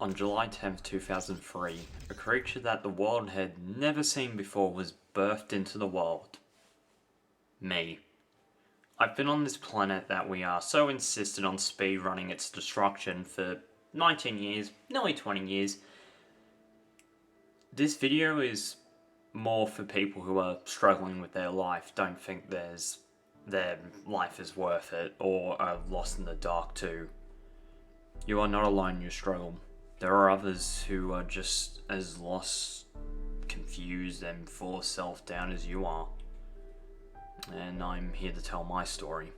On July 10th, 2003, a creature that the world had never seen before was birthed into the world. Me. I've been on this planet that we are so insistent on speedrunning its destruction for 19 years, nearly 20 years. This video is more for people who are struggling with their life, don't think their life is worth it, or are lost in the dark too. You are not alone in your struggle. There are others who are just as lost, confused, and full of self-doubt as you are. And I'm here to tell my story.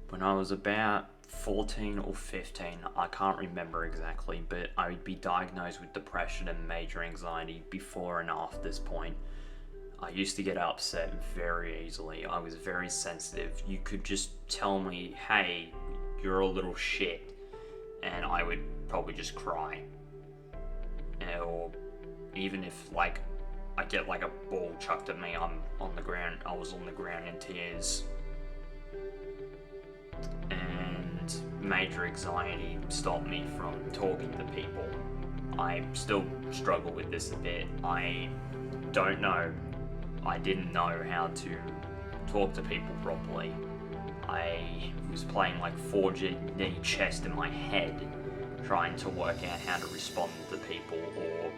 When I was about 14 or 15, I can't remember exactly, but I would be diagnosed with depression and major anxiety before and after this point. I used to get upset very easily. I was very sensitive. You could just tell me, hey, you're a little shit, and I would probably just cry. Or even if I get a ball chucked at me, I'm on the ground. I was on the ground in tears. And major anxiety stopped me from talking to people. I still struggle with this a bit. I didn't know how to talk to people properly. I was playing 4D chess in my head, trying to work out how to respond to people or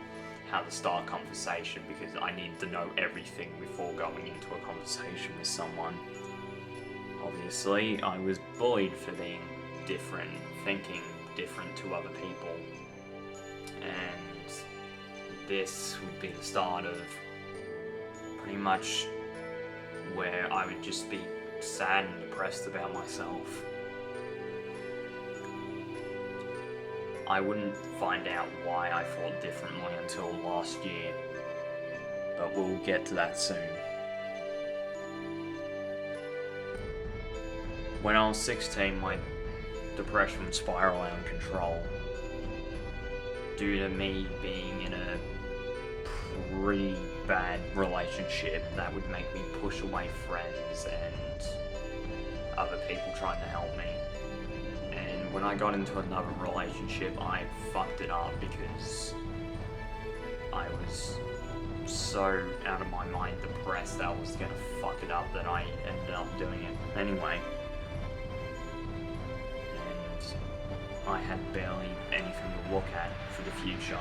how to start a conversation, because I needed to know everything before going into a conversation with someone. Obviously, I was bullied for being different, thinking different to other people, and this would be the start of pretty much where I would just be sad and depressed about myself. I wouldn't find out why I thought differently until last year, but we'll get to that soon. When I was 16, my depression would spiral out of control due to me being in a pretty bad relationship that would make me push away friends and other people trying to help me. And when I got into another relationship, I fucked it up because I was so out of my mind depressed that I was gonna fuck it up that I ended up doing it anyway. And I had barely anything to look at for the future.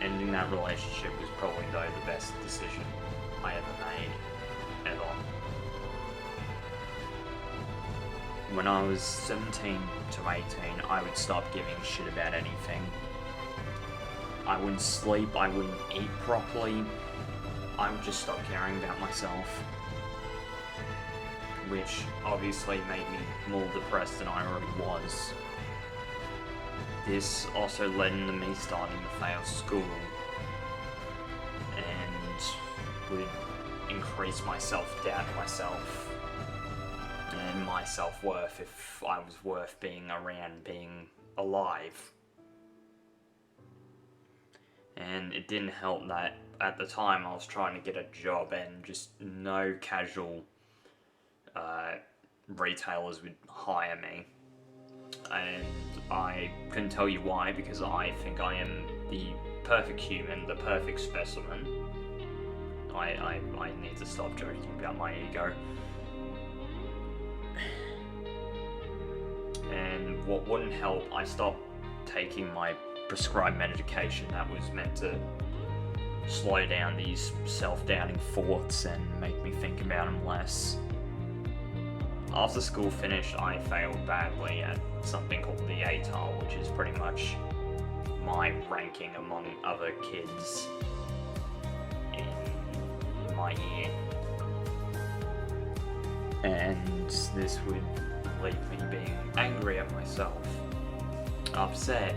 Ending that relationship was probably, though, the best decision I ever made, ever. When I was 17 to 18, I would stop giving a shit about anything. I wouldn't sleep, I wouldn't eat properly, I would just stop caring about myself. Which obviously made me more depressed than I already was. This also led into me starting to fail school, and would increase my self-doubt in myself and my self-worth, if I was worth being around, being alive. And it didn't help that at the time I was trying to get a job and just no casual retailers would hire me. And I couldn't tell you why, because I think I am the perfect human, the perfect specimen. I need to stop joking about my ego. And what wouldn't help, I stopped taking my prescribed medication that was meant to slow down these self-doubting thoughts and make me think about them less. After school finished, I failed badly at something called the ATAR, which is pretty much my ranking among other kids in my year. And this would leave me being angry at myself, upset,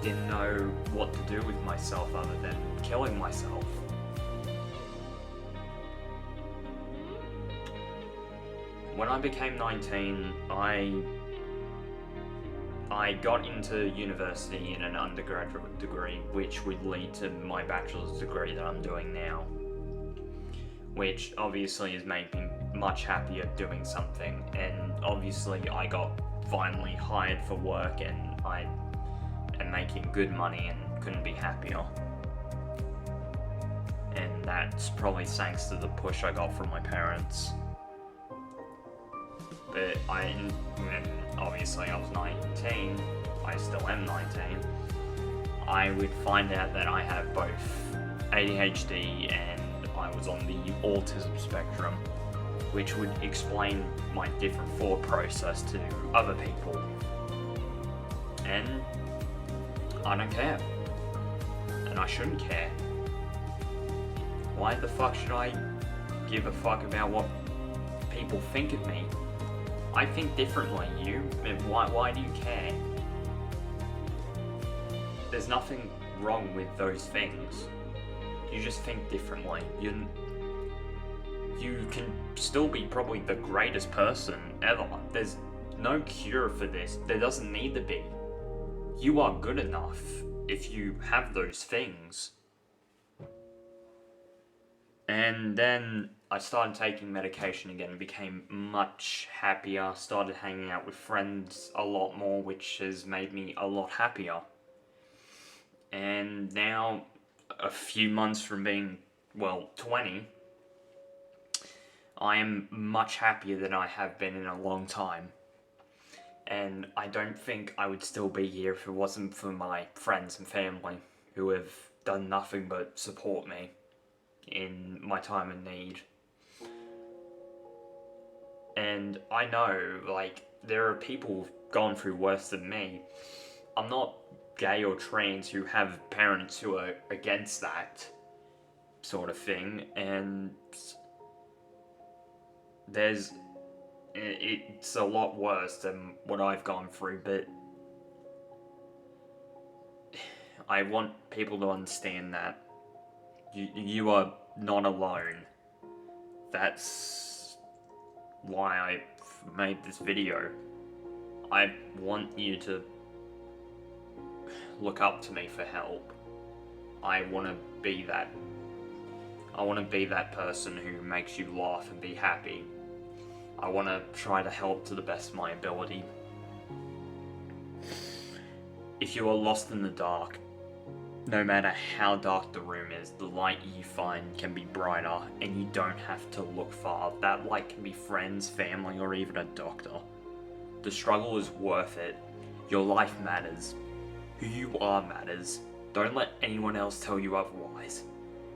didn't know what to do with myself other than killing myself. When I became 19, I got into university in an undergraduate degree, which would lead to my bachelor's degree that I'm doing now. Which obviously has made me much happier doing something, and obviously I got finally hired for work and I am making good money and couldn't be happier. And that's probably thanks to the push I got from my parents. But when obviously I was 19, I still am 19, I would find out that I have both ADHD and I was on the autism spectrum, which would explain my different thought process to other people. And I don't care. And I shouldn't care. Why the fuck should I give a fuck about what people think of me? I think differently, why do you care? There's nothing wrong with those things. You just think differently. You can still be probably the greatest person ever. There's no cure for this. There doesn't need to be. You are good enough if you have those things. And then I started taking medication again and became much happier, started hanging out with friends a lot more, which has made me a lot happier. And now, a few months from being, 20, I am much happier than I have been in a long time. And I don't think I would still be here if it wasn't for my friends and family, who have done nothing but support me in my time of need. And I know, there are people who've gone through worse than me. I'm not gay or trans who have parents who are against that sort of thing, and it's a lot worse than what I've gone through, but I want people to understand that you are not alone. That's why I made this video. I want you to look up to me for help. I want to be that person who makes you laugh and be happy. I want to try to help to the best of my ability. If you are lost in the dark, no matter how dark the room is, the light you find can be brighter, and you don't have to look far. That light can be friends, family, or even a doctor. The struggle is worth it. Your life matters. Who you are matters. Don't let anyone else tell you otherwise.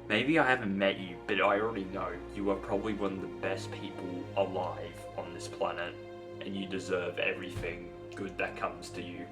Maybe I haven't met you, but I already know you are probably one of the best people alive on this planet, and you deserve everything good that comes to you.